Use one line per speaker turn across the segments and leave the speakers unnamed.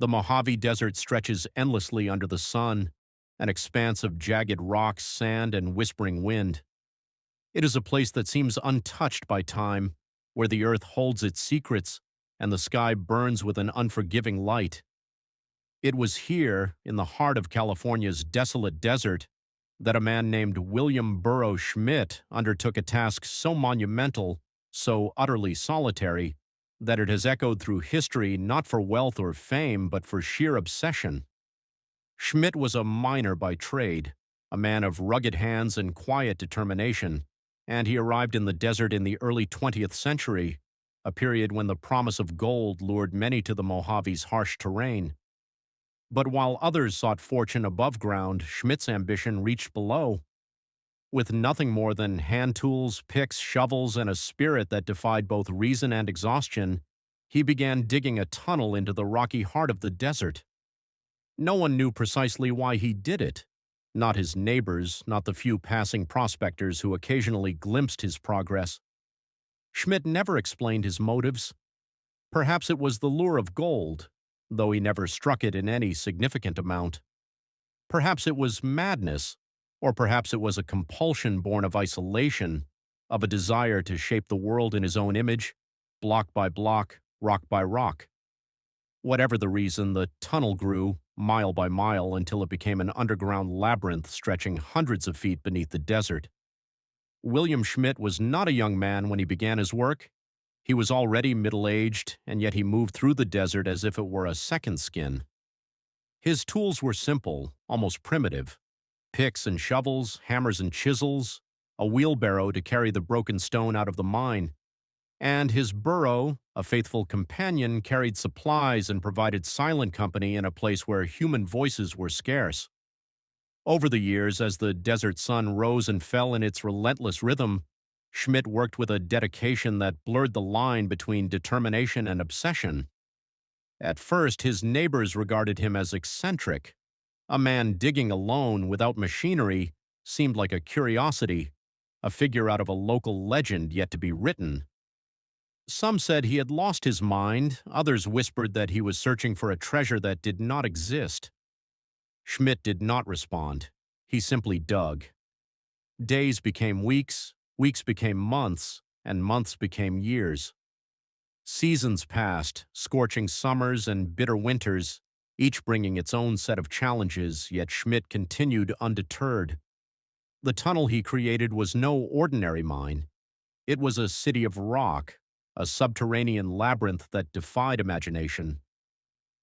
The Mojave Desert stretches endlessly under the sun, an expanse of jagged rocks, sand, and whispering wind. It is a place that seems untouched by time, where the earth holds its secrets and the sky burns with an unforgiving light. It was here, in the heart of California's desolate desert, that a man named William Burro Schmidt undertook a task so monumental, so utterly solitary, that it has echoed through history not for wealth or fame, but for sheer obsession. Schmidt was a miner by trade, a man of rugged hands and quiet determination, and he arrived in the desert in the early 20th century, a period when the promise of gold lured many to the Mojave's harsh terrain. But while others sought fortune above ground, Schmidt's ambition reached below. With nothing more than hand tools, picks, shovels, and a spirit that defied both reason and exhaustion, he began digging a tunnel into the rocky heart of the desert. No one knew precisely why he did it. Not his neighbors, not the few passing prospectors who occasionally glimpsed his progress. Schmidt never explained his motives. Perhaps it was the lure of gold, though he never struck it in any significant amount. Perhaps it was madness, or perhaps it was a compulsion born of isolation, of a desire to shape the world in his own image, block by block, rock by rock. Whatever the reason, the tunnel grew, mile by mile, until it became an underground labyrinth stretching hundreds of feet beneath the desert. William Schmidt was not a young man when he began his work. He was already middle-aged, and yet he moved through the desert as if it were a second skin. His tools were simple, almost primitive. Picks and shovels, hammers and chisels, a wheelbarrow to carry the broken stone out of the mine. And his burro, a faithful companion, carried supplies and provided silent company in a place where human voices were scarce. Over the years, as the desert sun rose and fell in its relentless rhythm, Schmidt worked with a dedication that blurred the line between determination and obsession. At first, his neighbors regarded him as eccentric. A man digging alone without machinery seemed like a curiosity, a figure out of a local legend yet to be written. Some said he had lost his mind, others whispered that he was searching for a treasure that did not exist. Schmidt did not respond. He simply dug. Days became weeks, weeks became months, and months became years. Seasons passed, scorching summers and bitter winters, each bringing its own set of challenges, yet Schmidt continued undeterred. The tunnel he created was no ordinary mine. It was a city of rock, a subterranean labyrinth that defied imagination.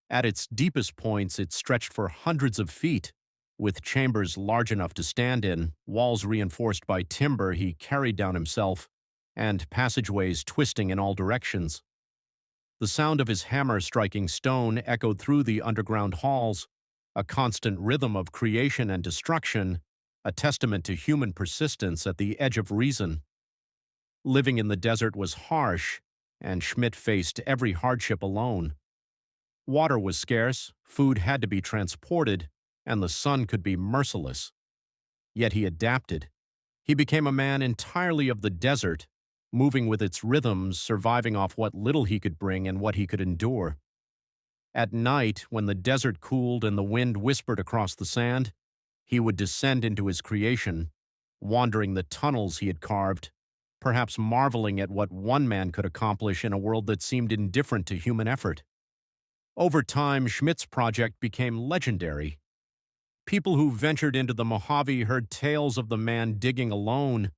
At its deepest points, it stretched for hundreds of feet, with chambers large enough to stand in, walls reinforced by timber he carried down himself, and passageways twisting in all directions. The sound of his hammer striking stone echoed through the underground halls, a constant rhythm of creation and destruction, a testament to human persistence at the edge of reason. Living in the desert was harsh, and Schmidt faced every hardship alone. Water was scarce, food had to be transported, and the sun could be merciless. Yet he adapted. He became a man entirely of the desert, moving with its rhythms, surviving off what little he could bring and what he could endure. At night, when the desert cooled and the wind whispered across the sand, he would descend into his creation, wandering the tunnels he had carved, perhaps marveling at what one man could accomplish in a world that seemed indifferent to human effort. Over time, Schmidt's project became legendary. People who ventured into the Mojave heard tales of the man digging alone,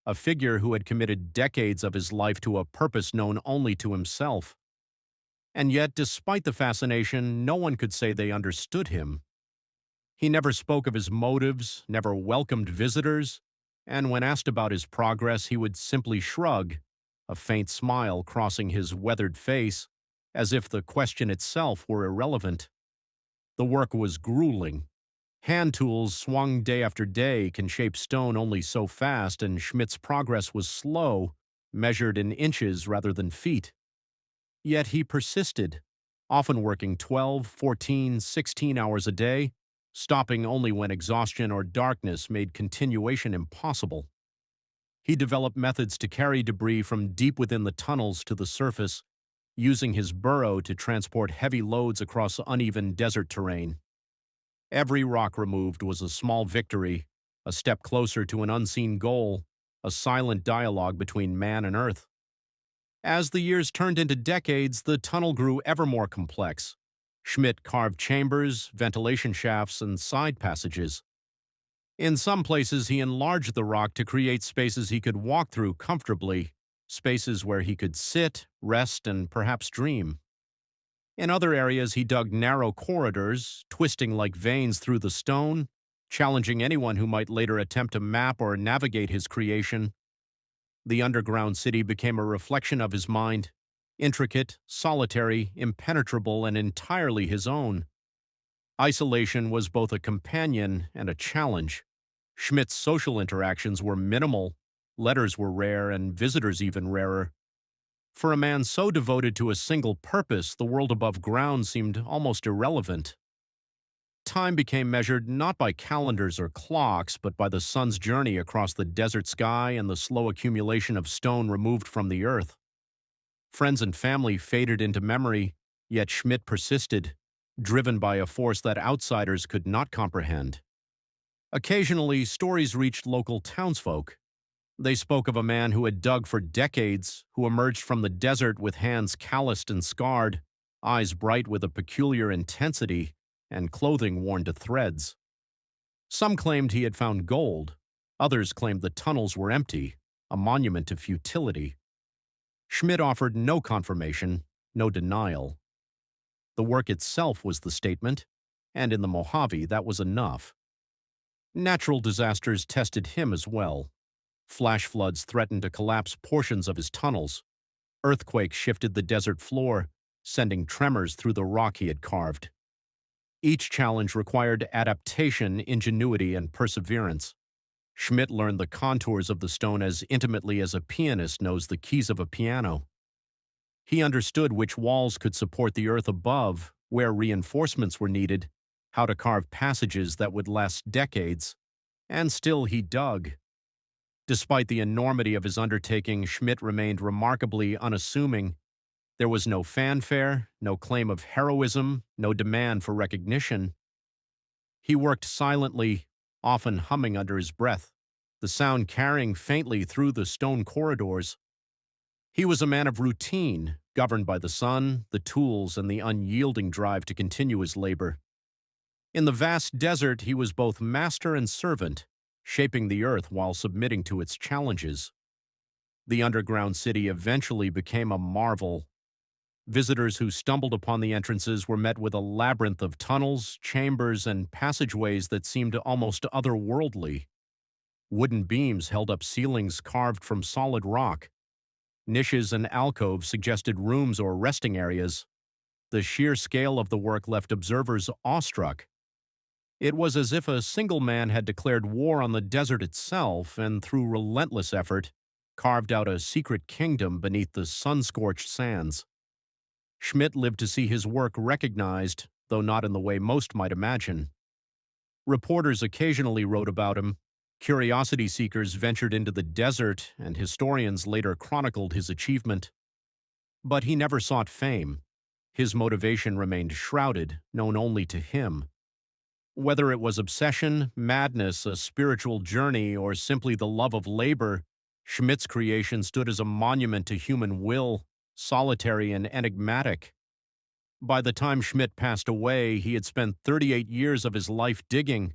a figure who had committed decades of his life to a purpose known only to himself. And yet, despite the fascination, no one could say they understood him. He never spoke of his motives, never welcomed visitors, and when asked about his progress, he would simply shrug, a faint smile crossing his weathered face, as if the question itself were irrelevant. The work was grueling. Hand tools swung day after day can shape stone only so fast, and Schmidt's progress was slow, measured in inches rather than feet. Yet he persisted, often working 12, 14, 16 hours a day, stopping only when exhaustion or darkness made continuation impossible. He developed methods to carry debris from deep within the tunnels to the surface, using his burro to transport heavy loads across uneven desert terrain. Every rock removed was a small victory, a step closer to an unseen goal, a silent dialogue between man and earth. As the years turned into decades, the tunnel grew ever more complex. Schmidt carved chambers, ventilation shafts, and side passages. In some places, he enlarged the rock to create spaces he could walk through comfortably, spaces where he could sit, rest, and perhaps dream. In other areas, he dug narrow corridors, twisting like veins through the stone, challenging anyone who might later attempt to map or navigate his creation. The underground city became a reflection of his mind, intricate, solitary, impenetrable, and entirely his own. Isolation was both a companion and a challenge. Schmidt's social interactions were minimal, letters were rare, and visitors even rarer. For a man so devoted to a single purpose, the world above ground seemed almost irrelevant. Time became measured not by calendars or clocks, but by the sun's journey across the desert sky and the slow accumulation of stone removed from the earth. Friends and family faded into memory, yet Schmidt persisted, driven by a force that outsiders could not comprehend. Occasionally, stories reached local townsfolk. They spoke of a man who had dug for decades, who emerged from the desert with hands calloused and scarred, eyes bright with a peculiar intensity, and clothing worn to threads. Some claimed he had found gold. Others claimed the tunnels were empty, a monument to futility. Schmidt offered no confirmation, no denial. The work itself was the statement, and in the Mojave that was enough. Natural disasters tested him as well. Flash floods threatened to collapse portions of his tunnels. Earthquakes shifted the desert floor, sending tremors through the rock he had carved. Each challenge required adaptation, ingenuity, and perseverance. Schmidt learned the contours of the stone as intimately as a pianist knows the keys of a piano. He understood which walls could support the earth above, where reinforcements were needed, how to carve passages that would last decades, and still he dug. Despite the enormity of his undertaking, Schmidt remained remarkably unassuming. There was no fanfare, no claim of heroism, no demand for recognition. He worked silently, often humming under his breath, the sound carrying faintly through the stone corridors. He was a man of routine, governed by the sun, the tools, and the unyielding drive to continue his labor. In the vast desert, he was both master and servant, shaping the earth while submitting to its challenges. The underground city eventually became a marvel. Visitors who stumbled upon the entrances were met with a labyrinth of tunnels, chambers, and passageways that seemed almost otherworldly. Wooden beams held up ceilings carved from solid rock. Niches and alcoves suggested rooms or resting areas. The sheer scale of the work left observers awestruck. It was as if a single man had declared war on the desert itself and, through relentless effort, carved out a secret kingdom beneath the sun-scorched sands. Schmidt lived to see his work recognized, though not in the way most might imagine. Reporters occasionally wrote about him, curiosity seekers ventured into the desert, and historians later chronicled his achievement. But he never sought fame. His motivation remained shrouded, known only to him. Whether it was obsession, madness, a spiritual journey, or simply the love of labor, Schmidt's creation stood as a monument to human will, solitary and enigmatic. By the time Schmidt passed away, he had spent 38 years of his life digging,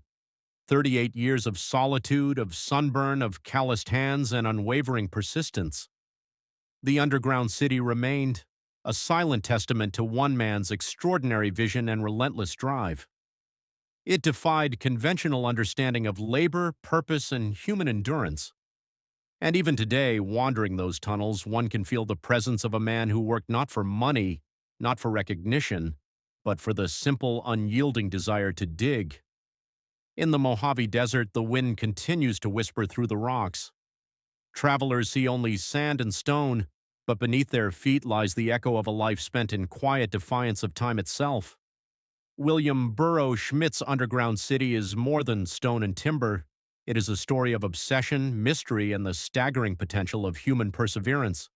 38 years of solitude, of sunburn, of calloused hands, and unwavering persistence. The underground city remained, a silent testament to one man's extraordinary vision and relentless drive. It defied conventional understanding of labor, purpose, and human endurance. And even today, wandering those tunnels, one can feel the presence of a man who worked not for money, not for recognition, but for the simple, unyielding desire to dig. In the Mojave Desert, the wind continues to whisper through the rocks. Travelers see only sand and stone, but beneath their feet lies the echo of a life spent in quiet defiance of time itself. William Burro Schmidt's underground city is more than stone and timber. It is a story of obsession, mystery, and the staggering potential of human perseverance.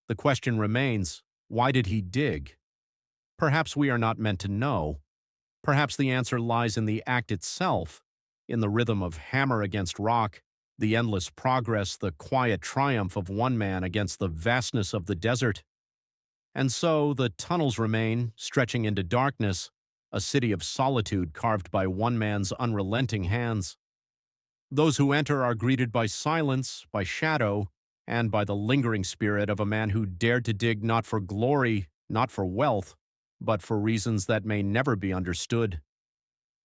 The question remains, Why did he dig? Perhaps we are not meant to know. Perhaps the answer lies in the act itself, in the rhythm of hammer against rock, the endless progress, the quiet triumph of one man against the vastness of the desert. And so the tunnels remain, stretching into darkness, a city of solitude carved by one man's unrelenting hands. Those who enter are greeted by silence, by shadow, and by the lingering spirit of a man who dared to dig not for glory, not for wealth, but for reasons that may never be understood.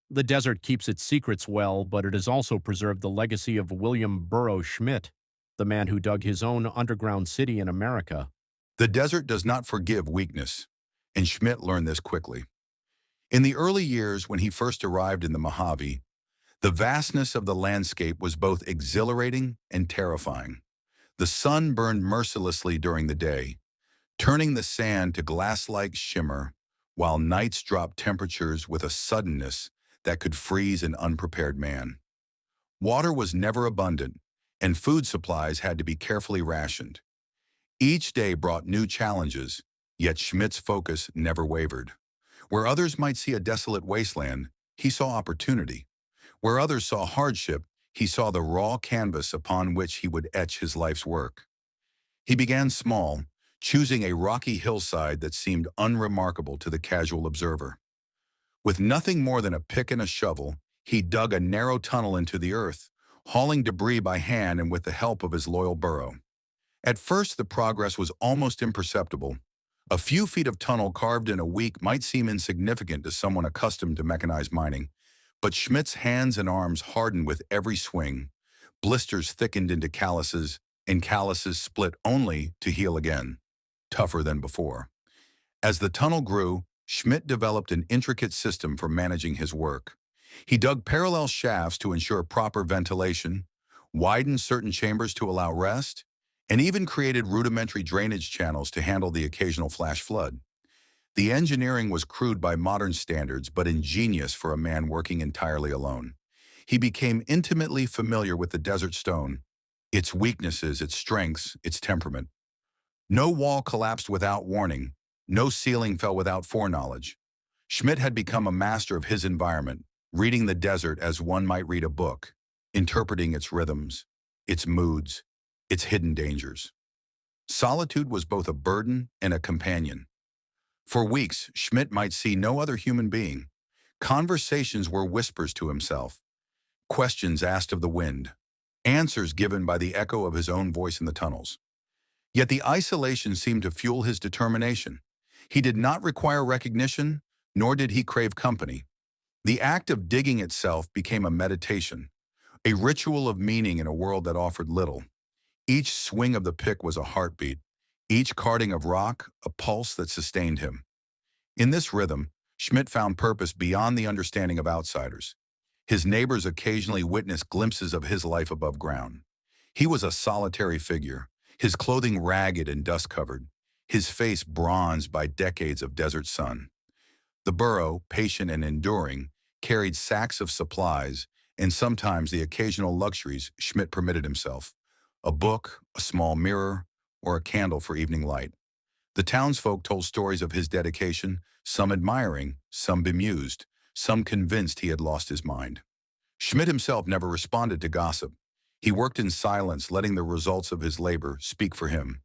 The desert keeps its secrets well, but it has also preserved the legacy of William Burro Schmidt, the man who dug his own underground city in America.
The desert does not forgive weakness, and Schmidt learned this quickly. In the early years when he first arrived in the Mojave, the vastness of the landscape was both exhilarating and terrifying. The sun burned mercilessly during the day, turning the sand to glass-like shimmer, while nights dropped temperatures with a suddenness that could freeze an unprepared man. Water was never abundant, and food supplies had to be carefully rationed. Each day brought new challenges, yet Schmidt's focus never wavered. Where others might see a desolate wasteland, he saw opportunity. Where others saw hardship, he saw the raw canvas upon which he would etch his life's work. He began small, choosing a rocky hillside that seemed unremarkable to the casual observer. With nothing more than a pick and a shovel, he dug a narrow tunnel into the earth, hauling debris by hand and with the help of his loyal burro. At first, the progress was almost imperceptible. A few feet of tunnel carved in a week might seem insignificant to someone accustomed to mechanized mining, but Schmidt's hands and arms hardened with every swing. Blisters thickened into calluses, and calluses split only to heal again, tougher than before. As the tunnel grew, Schmidt developed an intricate system for managing his work. He dug parallel shafts to ensure proper ventilation, widened certain chambers to allow rest, and even created rudimentary drainage channels to handle the occasional flash flood. The engineering was crude by modern standards, but ingenious for a man working entirely alone. He became intimately familiar with the desert stone, its weaknesses, its strengths, its temperament. No wall collapsed without warning, no ceiling fell without foreknowledge. Schmidt had become a master of his environment, reading the desert as one might read a book, interpreting its rhythms, its moods, its hidden dangers. Solitude was both a burden and a companion. For weeks, Schmidt might see no other human being. Conversations were whispers to himself, questions asked of the wind, answers given by the echo of his own voice in the tunnels. Yet the isolation seemed to fuel his determination. He did not require recognition, nor did he crave company. The act of digging itself became a meditation, a ritual of meaning in a world that offered little. Each swing of the pick was a heartbeat, each carting of rock a pulse that sustained him. In this rhythm, Schmidt found purpose beyond the understanding of outsiders. His neighbors occasionally witnessed glimpses of his life above ground. He was a solitary figure, his clothing ragged and dust-covered, his face bronzed by decades of desert sun. The burro, patient and enduring, carried sacks of supplies and sometimes the occasional luxuries Schmidt permitted himself: a book, a small mirror, or a candle for evening light. The townsfolk told stories of his dedication, some admiring, some bemused, some convinced he had lost his mind. Schmidt himself never responded to gossip. He worked in silence, letting the results of his labor speak for him.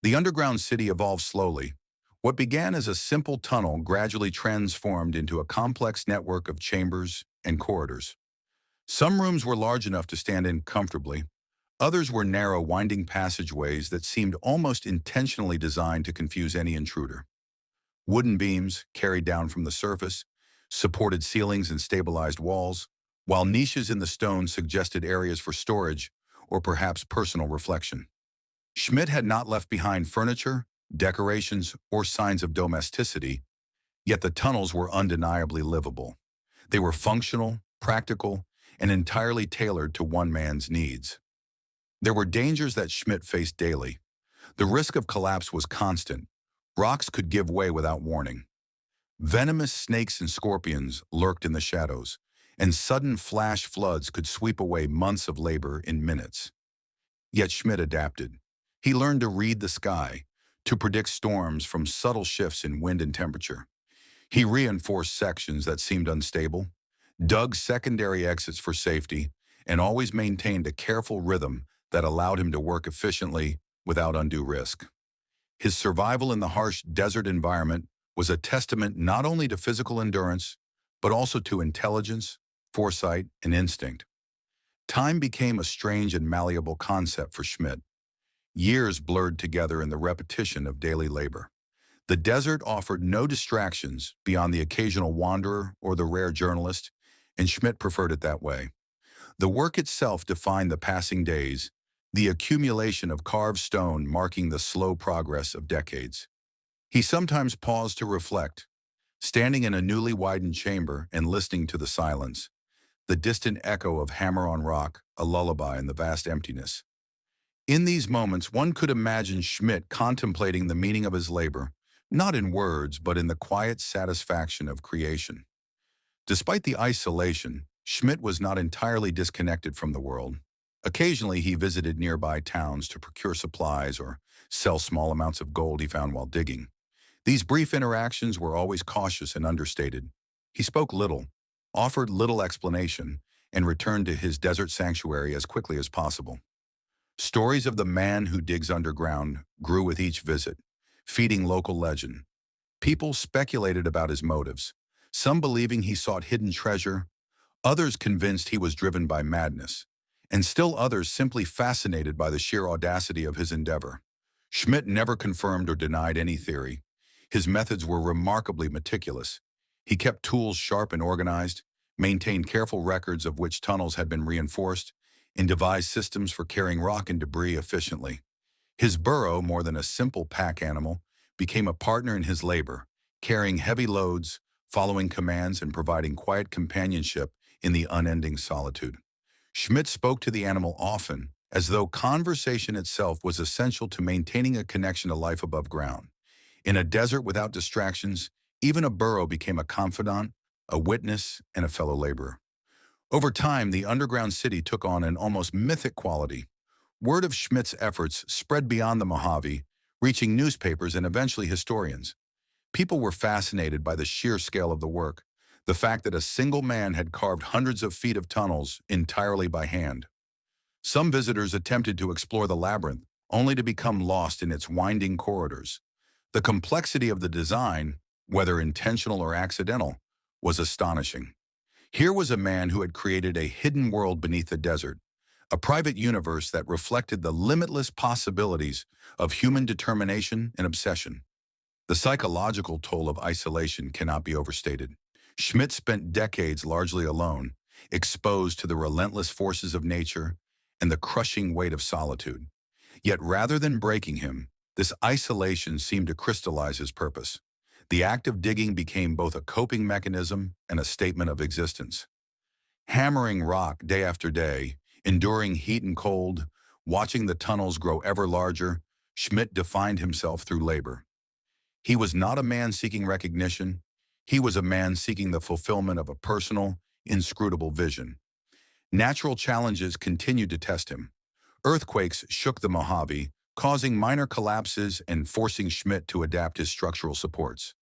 The underground city evolved slowly. What began as a simple tunnel gradually transformed into a complex network of chambers and corridors. Some rooms were large enough to stand in comfortably. Others were narrow, winding passageways that seemed almost intentionally designed to confuse any intruder. Wooden beams, carried down from the surface, supported ceilings and stabilized walls, while niches in the stone suggested areas for storage or perhaps personal reflection. Schmidt had not left behind furniture, decorations, or signs of domesticity, yet the tunnels were undeniably livable. They were functional, practical, and entirely tailored to one man's needs. There were dangers that Schmidt faced daily. The risk of collapse was constant. Rocks could give way without warning. Venomous snakes and scorpions lurked in the shadows, and sudden flash floods could sweep away months of labor in minutes. Yet Schmidt adapted. He learned to read the sky, to predict storms from subtle shifts in wind and temperature. He reinforced sections that seemed unstable, dug secondary exits for safety, and always maintained a careful rhythm that allowed him to work efficiently without undue risk. His survival in the harsh desert environment was a testament not only to physical endurance, but also to intelligence, foresight, and instinct. Time became a strange and malleable concept for Schmidt. Years blurred together in the repetition of daily labor. The desert offered no distractions beyond the occasional wanderer or the rare journalist, and Schmidt preferred it that way. The work itself defined the passing days, the accumulation of carved stone marking the slow progress of decades. He sometimes paused to reflect, standing in a newly widened chamber and listening to the silence, the distant echo of hammer on rock, a lullaby in the vast emptiness. In these moments, one could imagine Schmidt contemplating the meaning of his labor, not in words, but in the quiet satisfaction of creation. Despite the isolation, Schmidt was not entirely disconnected from the world. Occasionally, he visited nearby towns to procure supplies or sell small amounts of gold he found while digging. These brief interactions were always cautious and understated. He spoke little, offered little explanation, and returned to his desert sanctuary as quickly as possible. Stories of the man who digs underground grew with each visit, feeding local legend. People speculated about his motives, some believing he sought hidden treasure, others convinced he was driven by madness, and still others simply fascinated by the sheer audacity of his endeavor. Schmidt never confirmed or denied any theory. His methods were remarkably meticulous. He kept tools sharp and organized, maintained careful records of which tunnels had been reinforced, and devised systems for carrying rock and debris efficiently. His burro, more than a simple pack animal, became a partner in his labor, carrying heavy loads, following commands, and providing quiet companionship in the unending solitude. Schmidt spoke to the animal often, as though conversation itself was essential to maintaining a connection to life above ground. In a desert without distractions, even a burro became a confidant, a witness, and a fellow laborer. Over time, the underground city took on an almost mythic quality. Word of Schmidt's efforts spread beyond the Mojave, reaching newspapers and eventually historians. People were fascinated by the sheer scale of the work, the fact that a single man had carved hundreds of feet of tunnels entirely by hand. Some visitors attempted to explore the labyrinth, only to become lost in its winding corridors. The complexity of the design, whether intentional or accidental, was astonishing. Here was a man who had created a hidden world beneath the desert, a private universe that reflected the limitless possibilities of human determination and obsession. The psychological toll of isolation cannot be overstated. Schmidt spent decades largely alone, exposed to the relentless forces of nature and the crushing weight of solitude. Yet rather than breaking him, this isolation seemed to crystallize his purpose. The act of digging became both a coping mechanism and a statement of existence. Hammering rock day after day, enduring heat and cold, watching the tunnels grow ever larger, Schmidt defined himself through labor. He was not a man seeking recognition. He was a man seeking the fulfillment of a personal, inscrutable vision. Natural challenges continued to test him. Earthquakes shook the Mojave, causing minor collapses and forcing Schmidt to adapt his structural supports.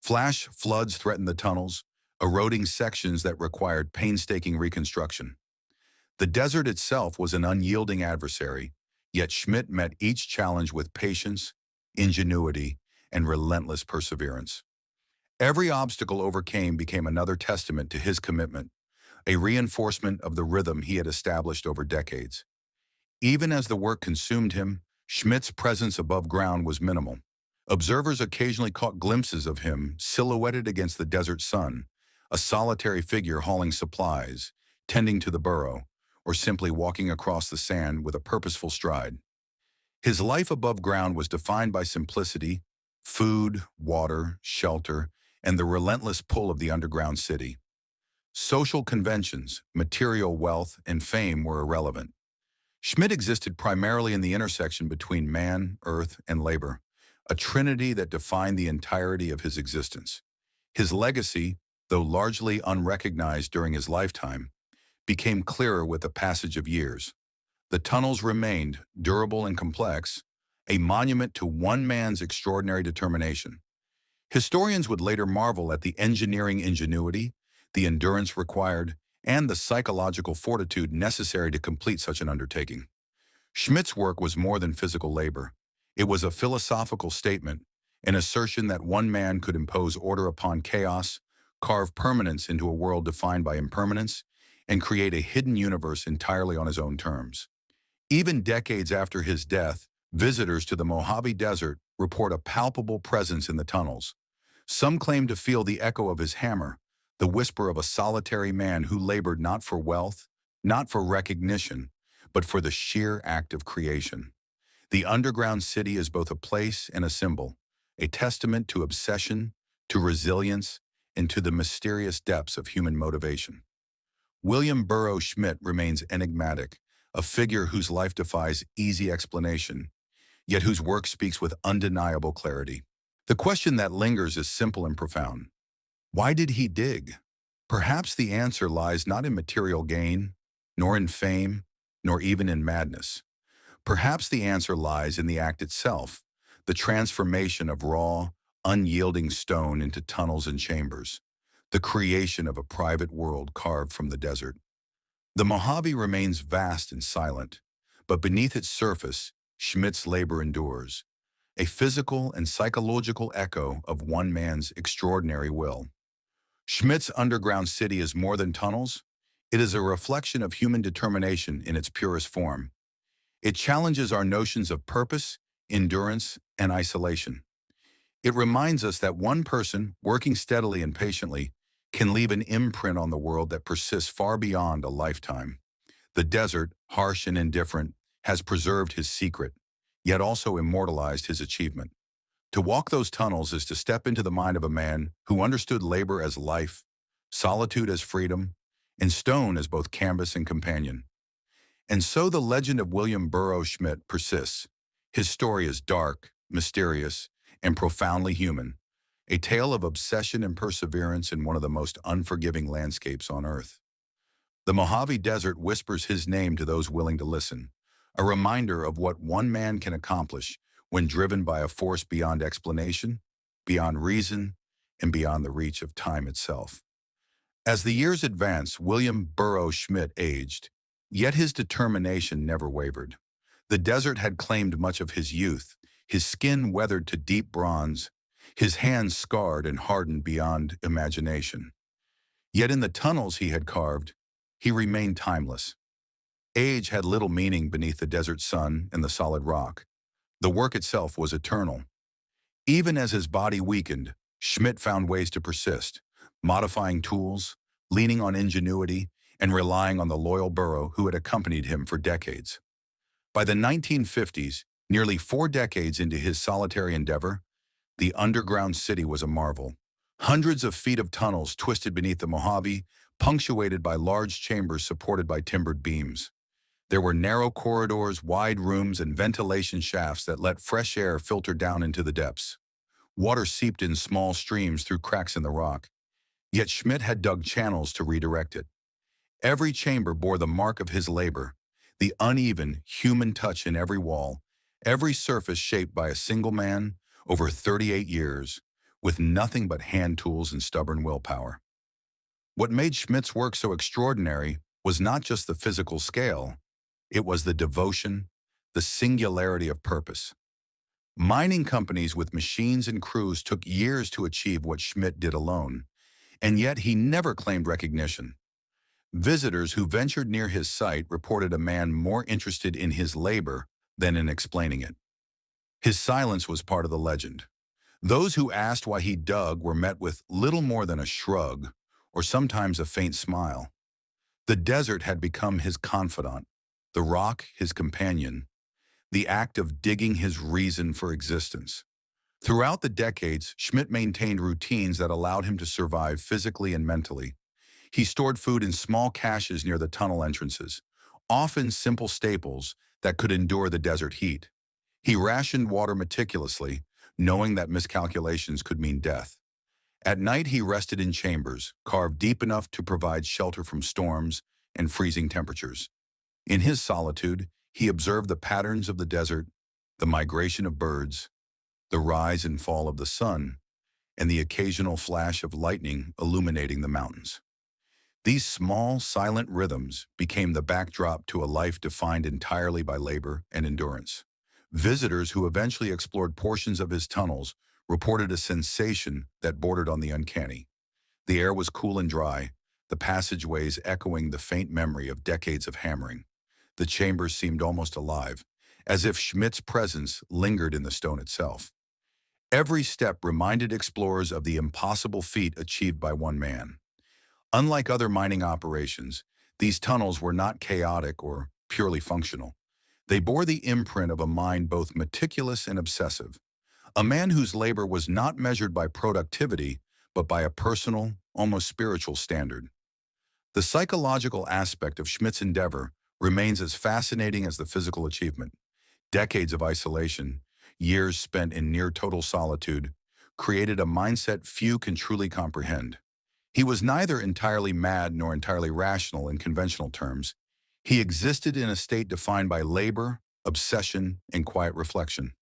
Flash floods threatened the tunnels, eroding sections that required painstaking reconstruction. The desert itself was an unyielding adversary, yet Schmidt met each challenge with patience, ingenuity, and relentless perseverance. Every obstacle overcame became another testament to his commitment, a reinforcement of the rhythm he had established over decades. Even as the work consumed him, Schmidt's presence above ground was minimal. Observers occasionally caught glimpses of him silhouetted against the desert sun, a solitary figure hauling supplies, tending to the burro, or simply walking across the sand with a purposeful stride. His life above ground was defined by simplicity, food, water, shelter, and the relentless pull of the underground city. Social conventions, material wealth, and fame were irrelevant. Schmidt existed primarily in the intersection between man, earth, and labor, a trinity that defined the entirety of his existence. His legacy, though largely unrecognized during his lifetime, became clearer with the passage of years. The tunnels remained durable and complex, a monument to one man's extraordinary determination. Historians would later marvel at the engineering ingenuity, the endurance required, and the psychological fortitude necessary to complete such an undertaking. Schmidt's work was more than physical labor. It was a philosophical statement, an assertion that one man could impose order upon chaos, carve permanence into a world defined by impermanence, and create a hidden universe entirely on his own terms. Even decades after his death, visitors to the Mojave Desert report a palpable presence in the tunnels. Some claim to feel the echo of his hammer, the whisper of a solitary man who labored not for wealth, not for recognition, but for the sheer act of creation. The underground city is both a place and a symbol, a testament to obsession, to resilience, and to the mysterious depths of human motivation. William Burro Schmidt remains enigmatic, a figure whose life defies easy explanation, yet whose work speaks with undeniable clarity. The question that lingers is simple and profound. Why did he dig? Perhaps the answer lies not in material gain, nor in fame, nor even in madness. Perhaps the answer lies in the act itself, the transformation of raw, unyielding stone into tunnels and chambers, the creation of a private world carved from the desert. The Mojave remains vast and silent, but beneath its surface, Schmidt's labor endures, a physical and psychological echo of one man's extraordinary will. Schmidt's underground city is more than tunnels. It is a reflection of human determination in its purest form. It challenges our notions of purpose, endurance, and isolation. It reminds us that one person, working steadily and patiently, can leave an imprint on the world that persists far beyond a lifetime. The desert, harsh and indifferent, has preserved his secret, yet also immortalized his achievement. To walk those tunnels is to step into the mind of a man who understood labor as life, solitude as freedom, and stone as both canvas and companion. And so the legend of William Burro Schmidt persists. His story is dark, mysterious, and profoundly human, a tale of obsession and perseverance in one of the most unforgiving landscapes on Earth. The Mojave Desert whispers his name to those willing to listen, a reminder of what one man can accomplish when driven by a force beyond explanation, beyond reason, and beyond the reach of time itself. As the years advanced, William Burro Schmidt aged, yet his determination never wavered. The desert had claimed much of his youth, his skin weathered to deep bronze, his hands scarred and hardened beyond imagination. Yet in the tunnels he had carved, he remained timeless. Age had little meaning beneath the desert sun and the solid rock. The work itself was eternal. Even as his body weakened, Schmidt found ways to persist, modifying tools, leaning on ingenuity, and relying on the loyal Burro who had accompanied him for decades. By the 1950s, nearly 4 decades into his solitary endeavor, the underground city was a marvel. Hundreds of feet of tunnels twisted beneath the Mojave, punctuated by large chambers supported by timbered beams. There were narrow corridors, wide rooms, and ventilation shafts that let fresh air filter down into the depths. Water seeped in small streams through cracks in the rock, yet Schmidt had dug channels to redirect it. Every chamber bore the mark of his labor, the uneven, human touch in every wall, every surface shaped by a single man over 38 years, with nothing but hand tools and stubborn willpower. What made Schmidt's work so extraordinary was not just the physical scale, it was the devotion, the singularity of purpose. Mining companies with machines and crews took years to achieve what Schmidt did alone, and yet he never claimed recognition. Visitors who ventured near his site reported a man more interested in his labor than in explaining it. His silence was part of the legend. Those who asked why he dug were met with little more than a shrug, or sometimes a faint smile. The desert had become his confidant, the rock his companion, the act of digging his reason for existence. Throughout the decades, Schmidt maintained routines that allowed him to survive physically and mentally. He stored food in small caches near the tunnel entrances, often simple staples that could endure the desert heat. He rationed water meticulously, knowing that miscalculations could mean death. At night, he rested in chambers, carved deep enough to provide shelter from storms and freezing temperatures. In his solitude, he observed the patterns of the desert, the migration of birds, the rise and fall of the sun, and the occasional flash of lightning illuminating the mountains. These small, silent rhythms became the backdrop to a life defined entirely by labor and endurance. Visitors who eventually explored portions of his tunnels reported a sensation that bordered on the uncanny. The air was cool and dry, the passageways echoing the faint memory of decades of hammering. The chambers seemed almost alive, as if Schmidt's presence lingered in the stone itself. Every step reminded explorers of the impossible feat achieved by one man. Unlike other mining operations, these tunnels were not chaotic or purely functional. They bore the imprint of a mind both meticulous and obsessive, a man whose labor was not measured by productivity, but by a personal, almost spiritual standard. The psychological aspect of Schmidt's endeavor remains as fascinating as the physical achievement. Decades of isolation, years spent in near-total solitude, created a mindset few can truly comprehend. He was neither entirely mad nor entirely rational in conventional terms. He existed in a state defined by labor, obsession, and quiet reflection.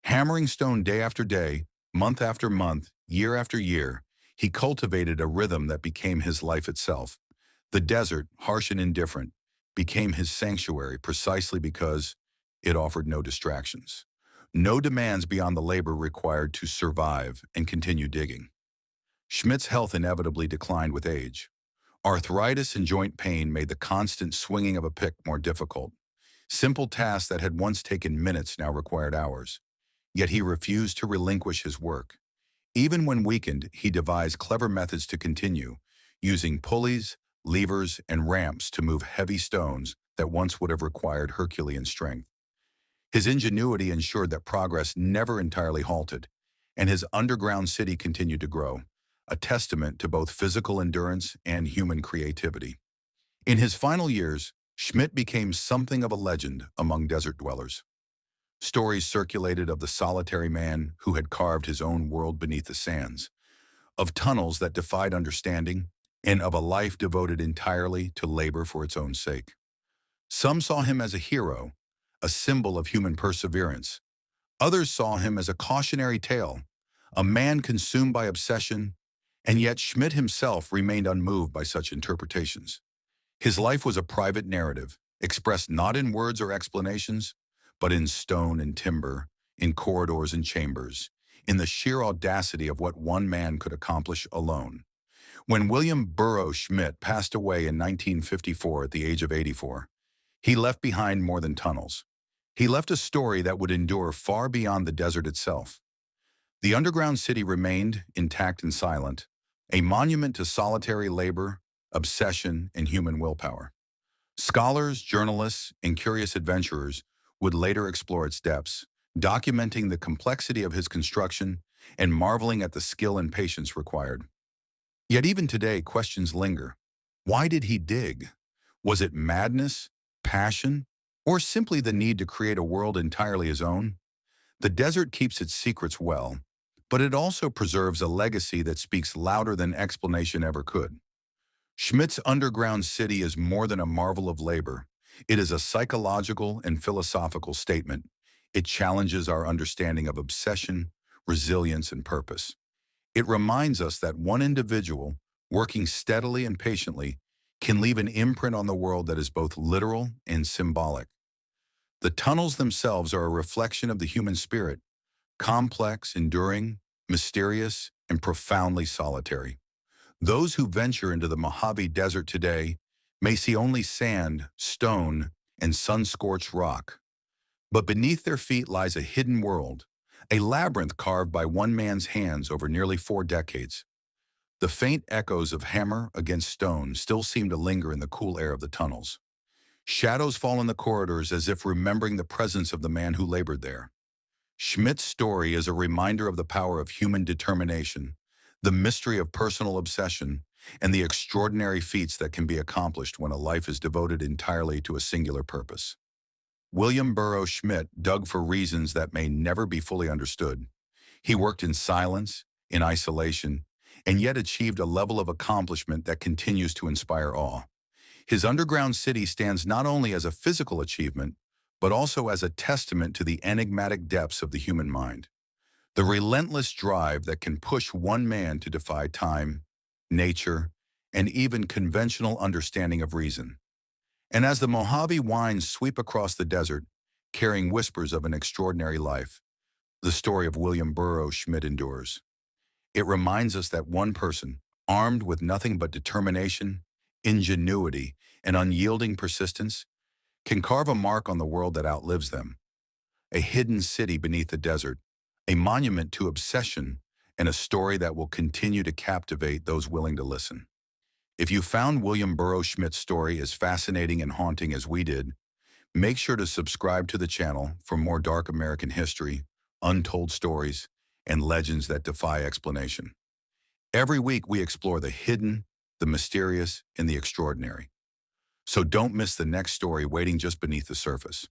Hammering stone day after day, month after month, year after year, he cultivated a rhythm that became his life itself. The desert, harsh and indifferent, became his sanctuary precisely because it offered no distractions, no demands beyond the labor required to survive and continue digging. Schmidt's health inevitably declined with age. Arthritis and joint pain made the constant swinging of a pick more difficult. Simple tasks that had once taken minutes now required hours. Yet he refused to relinquish his work. Even when weakened, he devised clever methods to continue, using pulleys, levers, and ramps to move heavy stones that once would have required Herculean strength. His ingenuity ensured that progress never entirely halted, and his underground city continued to grow, a testament to both physical endurance and human creativity. In his final years, Schmidt became something of a legend among desert dwellers. Stories circulated of the solitary man who had carved his own world beneath the sands, of tunnels that defied understanding, and of a life devoted entirely to labor for its own sake. Some saw him as a hero, a symbol of human perseverance. Others saw him as a cautionary tale, a man consumed by obsession, and yet Schmidt himself remained unmoved by such interpretations. His life was a private narrative, expressed not in words or explanations, but in stone and timber, in corridors and chambers, in the sheer audacity of what one man could accomplish alone. When William Burro Schmidt passed away in 1954 at the age of 84, he left behind more than tunnels. He left a story that would endure far beyond the desert itself. The underground city remained, intact and silent, a monument to solitary labor, obsession, and human willpower. Scholars, journalists, and curious adventurers would later explore its depths, documenting the complexity of his construction and marveling at the skill and patience required. Yet even today, questions linger. Why did he dig? Was it madness, passion, or simply the need to create a world entirely his own? The desert keeps its secrets well, but it also preserves a legacy that speaks louder than explanation ever could. Schmidt's underground city is more than a marvel of labor. It is a psychological and philosophical statement. It challenges our understanding of obsession, resilience, and purpose. It reminds us that one individual, working steadily and patiently, can leave an imprint on the world that is both literal and symbolic. The tunnels themselves are a reflection of the human spirit, complex, enduring, mysterious, and profoundly solitary. Those who venture into the Mojave Desert today may see only sand, stone, and sun-scorched rock. But beneath their feet lies a hidden world, a labyrinth carved by one man's hands over nearly 4 decades. The faint echoes of hammer against stone still seem to linger in the cool air of the tunnels. Shadows fall in the corridors as if remembering the presence of the man who labored there. Schmidt's story is a reminder of the power of human determination, the mystery of personal obsession, and the extraordinary feats that can be accomplished when a life is devoted entirely to a singular purpose. William Burro Schmidt dug for reasons that may never be fully understood. He worked in silence, in isolation, and yet achieved a level of accomplishment that continues to inspire awe. His underground city stands not only as a physical achievement, but also as a testament to the enigmatic depths of the human mind. The relentless drive that can push one man to defy time, nature, and even conventional understanding of reason. And as the Mojave winds sweep across the desert, carrying whispers of an extraordinary life, the story of William Burro Schmidt endures. It reminds us that one person, armed with nothing but determination, ingenuity, and unyielding persistence, can carve a mark on the world that outlives them. A hidden city beneath the desert, a monument to obsession, and a story that will continue to captivate those willing to listen. If you found William Burro Schmidt's story as fascinating and haunting as we did, make sure to subscribe to the channel for more dark American history, untold stories, and legends that defy explanation. Every week we explore the hidden, the mysterious, and the extraordinary. So don't miss the next story waiting just beneath the surface.